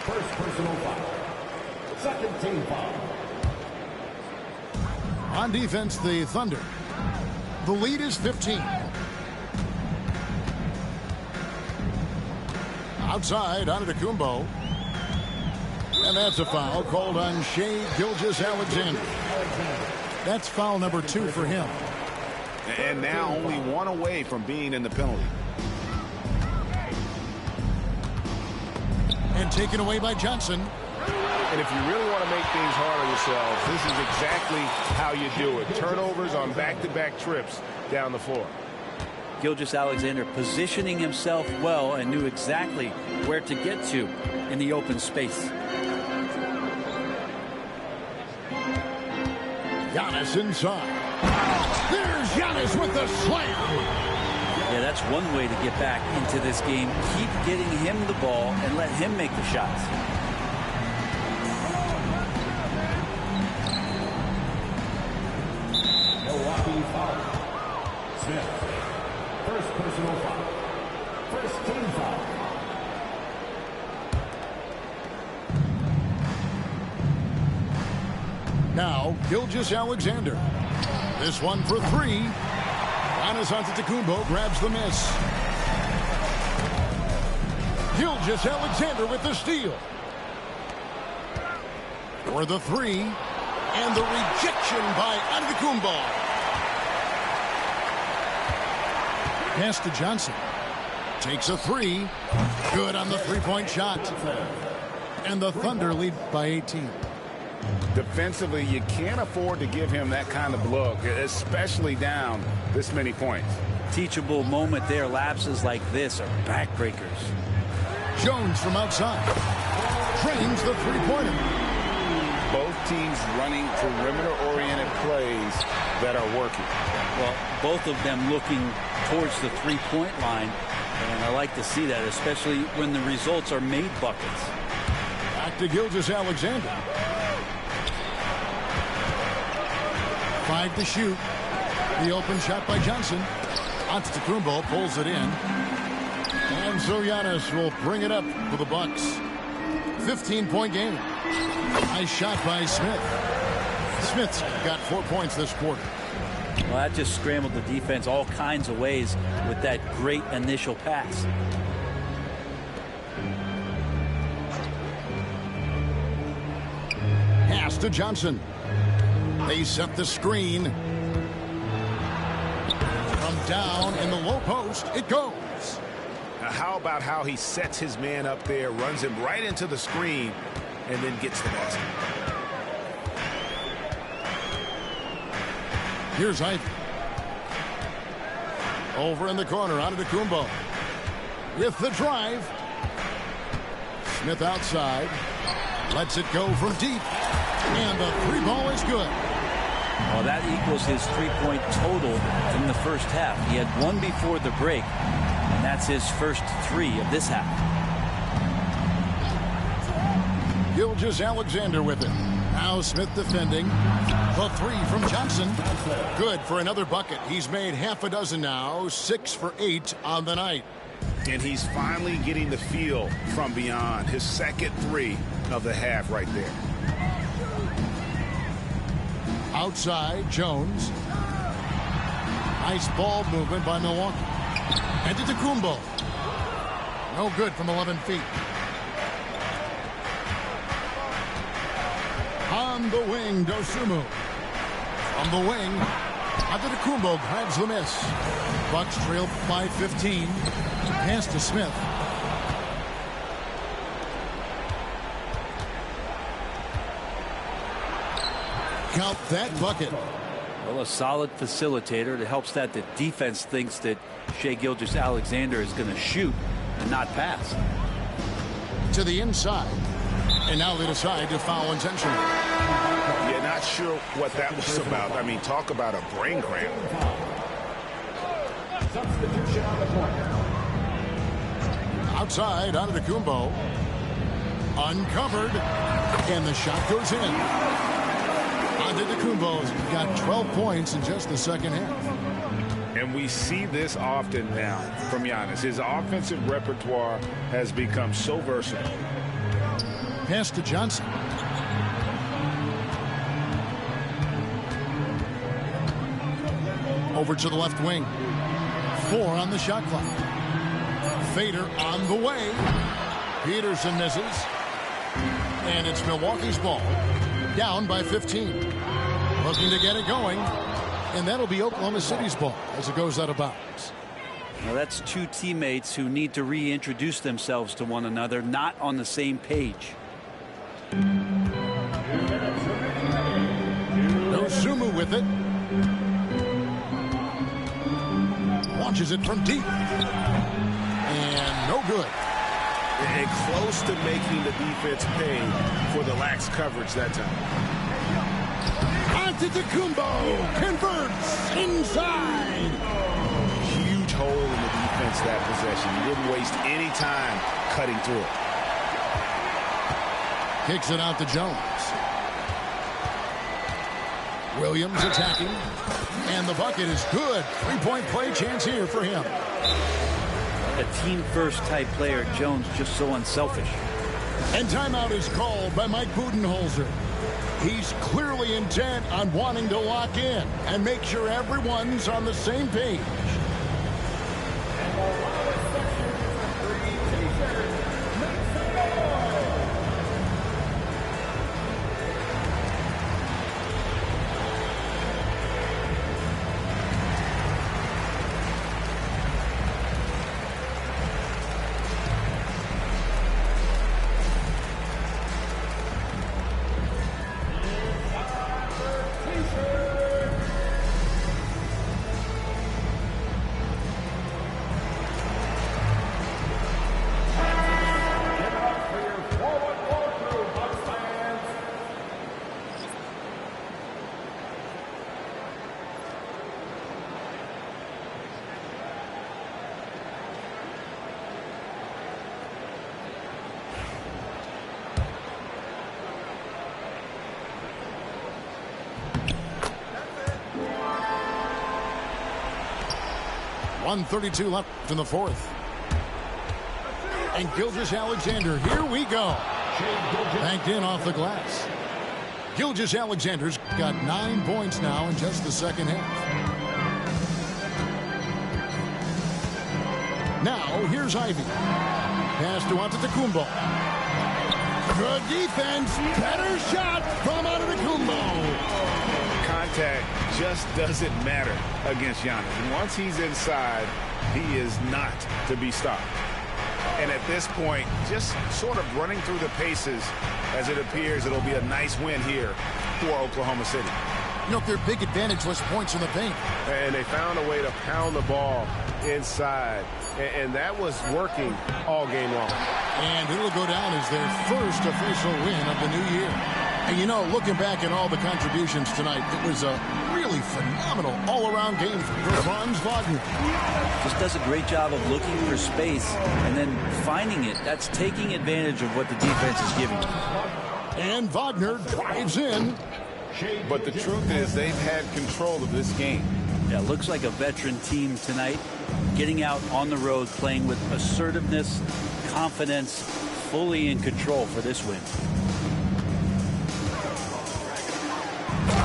F: First personal foul. Second team foul.
A: On defense, the Thunder. The lead is 15. Outside, Antetokounmpo. And that's a foul called on Shai Gilgeous-Alexander. That's foul number 2 for him.
D: And now only one away from being in the penalty.
A: And taken away by Johnson.
D: And if you really want to make things hard on yourselves, this is exactly how you do it. Turnovers on back-to-back trips down the floor.
C: Gilgeous-Alexander positioning himself well and knew exactly where to get to in the open space.
A: Giannis inside. There's Giannis with the slam.
C: Yeah, that's one way to get back into this game. Keep getting him the ball and let him make the shots.
F: Milwaukee foul. Smith. First personal foul. First team foul.
A: Now, Gilgeous-Alexander. This one for 3. Giannis Antetokounmpo grabs the miss. Gilgeous-Alexander with the steal. For the 3. And the rejection by Antetokounmpo. Pass to Johnson. Takes a 3. Good on the three-point shot. And the Thunder lead by 18.
D: Defensively, you can't afford to give him that kind of look, especially down this many points.
C: Teachable moment there. Lapses like this are backbreakers.
A: Jones from outside. Trains the three-pointer.
D: Both teams running perimeter-oriented plays that are working.
C: Well, both of them looking towards the three-point line, and I like to see that, especially when the results are made buckets.
A: Back to Gilgeous-Alexander. 5 to shoot. The open shot by Johnson. Antetokounmpo pulls it in. And so Giannis will bring it up for the Bucks. 15-point game. Nice shot by Smith. Smith's got 4 points this quarter.
C: Well, that just scrambled the defense all kinds of ways with that great initial pass.
A: Pass to Johnson. They set the screen. From down in the low post, it goes.
D: Now, how about how he sets his man up there, runs him right into the screen, and then gets the basket.
A: Here's Ivey. Over in the corner, out of Kumbo. With the drive. Smith outside. Lets it go from deep. And the three ball is good.
C: Well, that equals his three-point total from the first half. He had one before the break, and that's his first three of this half.
A: Gilgeous-Alexander with it. Now Smith defending. The three from Johnson. Good for another bucket. He's made half a dozen now. 6 for 8 on the night.
D: And he's finally getting the feel from beyond. His second three of the half right there.
A: Outside, Jones. Nice ball movement by Milwaukee. And to Kumbo. No good from 11 feet. On the wing, Dosunmu. From the wing, Antetokounmpo grabs the miss. Bucks trail by 15. Pass to Smith. Count that bucket.
C: Well, a solid facilitator that helps that the defense thinks that Shai Gilgeous-Alexander is going to shoot and not pass.
A: To the inside. And now they decide to foul intentionally.
D: Yeah, not sure what that was about. I mean, talk about a brain cramp.
F: Substitution on the court.
A: Outside, Antetokounmpo. Uncovered. And the shot goes in. Antetokounmpo's got 12 points in just the second half.
D: And we see this often now from Giannis. His offensive repertoire has become so versatile.
A: Pass to Johnson. Over to the left wing. 4 on the shot clock. Fader on the way. Peterson misses. And it's Milwaukee's ball. Down by 15. Looking to get it going. And that'll be Oklahoma City's ball as it goes out of bounds.
C: Now that's two teammates who need to reintroduce themselves to one another, not on the same page.
A: Dosunmu with it. Launches it from deep. And no good.
D: And close to making the defense pay for the lax coverage that time.
A: Antetokounmpo converts inside.
D: Huge hole in the defense that possession. He didn't waste any time cutting through it.
A: Kicks it out to Jones. Williams attacking. And the bucket is good. Three-point play chance here for him.
C: A team-first type player, Jones, just so unselfish.
A: And timeout is called by Mike Budenholzer. He's clearly intent on wanting to lock in and make sure everyone's on the same page. .132 left in the fourth. And Gilgeous-Alexander, here we go. Banked in off the glass. Gilgeous-Alexander's got 9 points now in just the second half. Now, here's Ivey. Pass to Antetokounmpo. Good defense. Better shot from
D: just doesn't matter against Giannis. Once he's inside, he is not to be stopped. And at this point, just sort of running through the paces as it appears it'll be a nice win here for Oklahoma City.
A: You know, their big advantage was points in the paint.
D: And they found a way to pound the ball inside. And that was working all game long.
A: And it'll go down as their first official win of the new year. And, you know, looking back at all the contributions tonight, it was a really phenomenal all-around game for Franz Wagner.
C: Just does a great job of looking for space and then finding it. That's taking advantage of what the defense is giving.
A: And Wagner drives in.
B: But the truth is they've had control of this game.
C: Yeah, looks like a veteran team tonight, getting out on the road, playing with assertiveness, confidence, fully in control for this win.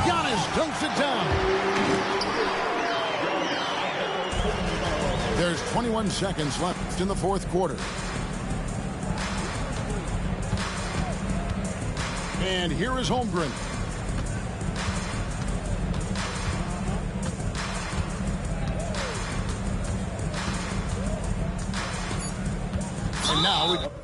A: Giannis dunks it down. There's 21 seconds left in the fourth quarter. And here is Holmgren. And now we